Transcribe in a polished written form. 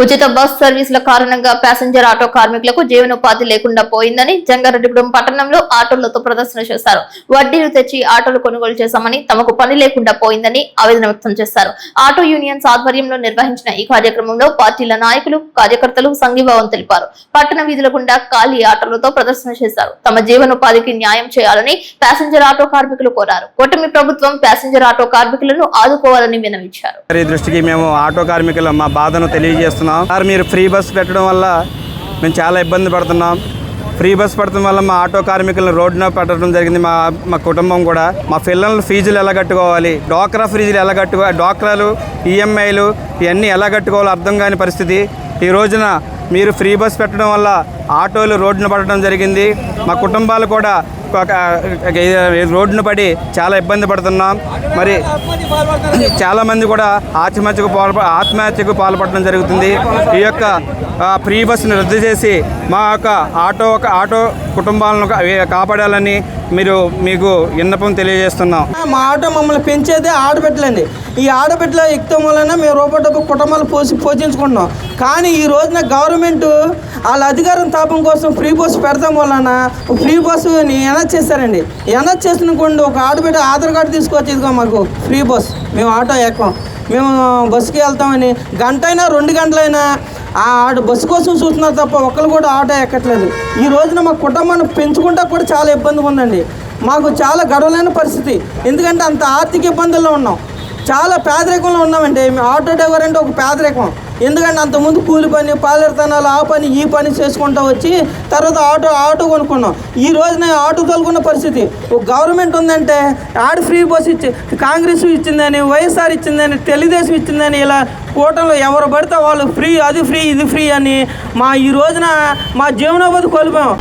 ఉచిత బస్ సర్వీసుల కారణంగా ప్యాసింజర్ ఆటో కార్మికులకు జీవనోపాధి లేకుండా పోయిందని జంగారెడ్డిగూడెం పట్టణంలో ఆటోలతో ప్రదర్శన చేశారు. వడ్డీలు తెచ్చి ఆటోలు కొనుగోలు చేశామని, తమకు పని లేకుండా పోయిందని ఆవేదన వ్యక్తం చేశారు. ఆటో యూనియన్స్ ఆధ్వర్యంలో నిర్వహించిన ఈ కార్యక్రమంలో పార్టీల నాయకులు, కార్యకర్తలు సంఘీభావం తెలిపారు. పట్టణ వీధుల గుండా ఖాళీ ఆటోలతో ప్రదర్శన చేశారు. తమ జీవనోపాధికి న్యాయం చేయాలని ప్యాసింజర్ ఆటో కార్మికులు కోరారు. కూటమి ప్రభుత్వం ప్యాసింజర్ ఆటో కార్మికులను ఆదుకోవాలని విన్నవించారు. దృష్టికి మేము ఆటో కార్మికులు మా బాధను తెలియజేస్తున్నాం. మీరు ఫ్రీ బస్ పెట్టడం వల్ల మేము చాలా ఇబ్బంది పడుతున్నాం. ఫ్రీ బస్ పడటం వల్ల మా ఆటో కార్మికులను రోడ్డున పెట్టడం జరిగింది. మా కుటుంబం కూడా మా పిల్లల ఫీజులు ఎలా కట్టుకోవాలి, డ్వాక్రా ఫీజులు ఎలా కట్టుకోవాలి, డ్వాక్రాలు ఈఎంఐలు ఇవన్నీ ఎలా కట్టుకోవాలో అర్థం కాని పరిస్థితి. ఈ రోజున మీరు ఫ్రీ బస్ పెట్టడం వల్ల ఆటోలు రోడ్డున పడడం జరిగింది. మా కుటుంబాలు కూడా రోడ్డున చాలా ఇబ్బంది పడుతున్నాం. మరి చాలామంది కూడా ఆత్మహత్యకు పాల్పడడం జరుగుతుంది. ఈ యొక్క ఫ్రీ బస్సును రద్దు చేసి మా యొక్క ఆటో కుటుంబాలను కాపాడాలని మీకు విన్నపం తెలియజేస్తున్నాం. మా ఆటో మమ్మల్ని పెంచేదే ఆడబిడ్డలండి. ఈ ఆడబిడ్డల యుక్తం వలన మేము రూపాయి డబ్బు కుటుంబాలు పోషించుకుంటున్నాం. కానీ ఈ రోజున గవర్నమెంట్ వాళ్ళ అధికారం తాపం కోసం ఫ్రీ బస్సు పెడతాం వలన ఫ్రీ బస్సుని ఎనర్జ్ చేస్తారండి. ఎనర్జ్ చేసినకుండా ఒక ఆడబిడ్డ ఆధార్ కార్డు తీసుకొచ్చి ఇదిగో మాకు ఫ్రీ బస్, మేము ఆటో ఎక్కం, మేము బస్సుకి వెళ్తామని గంట అయినా 2 గంటలైనా ఆ బస్సు కోసం చూస్తున్నారు తప్ప ఒక్కరు కూడా ఆటో ఎక్కట్లేదు. ఈ రోజున మా కుటుంబాన్ని పెంచుకుంటా కూడా చాలా ఇబ్బందిగా ఉందండి. మాకు చాలా గడవలేని పరిస్థితి. ఎందుకంటే అంత ఆర్థిక ఇబ్బందుల్లో ఉన్నాం, చాలా పేదరికంలో ఉన్నామండి. ఆటో డ్రైవర్ అంటే ఒక పేదరికం. ఎందుకంటే అంతకుముందు కూలి పని, పాలేరుతనాలు, ఆ పని ఈ పని చేసుకుంటూ వచ్చి తర్వాత ఆటో కొనుక్కున్నాం. ఈ రోజున ఆటో తోలుకున్న పరిస్థితి. ఒక గవర్నమెంట్ ఉందంటే ఫ్రీ బస్ కాంగ్రెస్ ఇచ్చిందని, వైఎస్ఆర్ ఇచ్చిందని, తెలుగుదేశం ఇచ్చిందని, ఇలా కూటమిలో ఎవరు పడితే వాళ్ళు ఫ్రీ, అది ఫ్రీ, ఇది ఫ్రీ అని ఈ రోజున మా జీవనోపాధి కోల్పోయాం.